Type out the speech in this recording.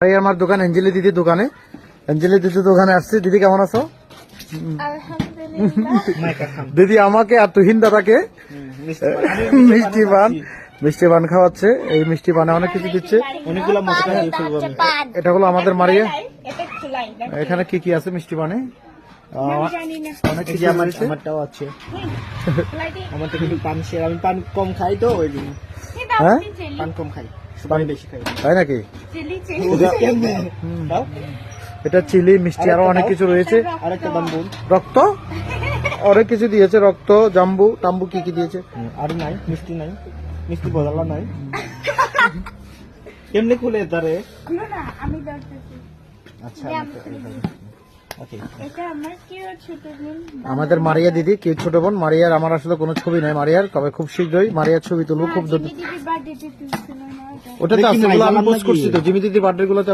এই আমার দোকান অঞ্জলি দিদির দোকানে। অঞ্জলি দিদির দোকানে আসছি। দিদি কেমন আছো? দিদি আমাকে আর তুহিন দাদাকে মিষ্টি পান খাওয়াচ্ছে। এই মিষ্টি পানে অনেক কিছু দিচ্ছে। এটা হলো আমাদের মারিয়া। এখানে কি কি আছে মিষ্টি পানে? অনেক কিছু আমারটাও আছে। আমার তো কিন্তু পান শেয়ার, আমি পান কম খাই তো ওই জন্য। হ্যাঁ, পান কম খাই, পান বেশি খাই। তাই নাকি? এটা চিলি মিষ্টি আরো অনেক কিছু রয়েছে। আরেকটা দাম বল। রক্ত অনেক কিছু দিয়েছে। রক্ত, জাম্বু টাম্বু কি কি দিয়েছে। আর নাই মিষ্টি, নাই মিষ্টি বদলা নাই। কেমনে খুলে তারে? আচ্ছা আমাদের মারিয়া দিদি কি ছোট বোন। মারিয়ার আমার আসলে কোনো ছবি নাই মারিয়ার, তবে খুব শীঘ্রই মারিয়ার ছবি তুলবো। খুব ওটা তো আছে, আমি পোস্ট করছি তো জিমি দিদি বার্থডে গুলোতে।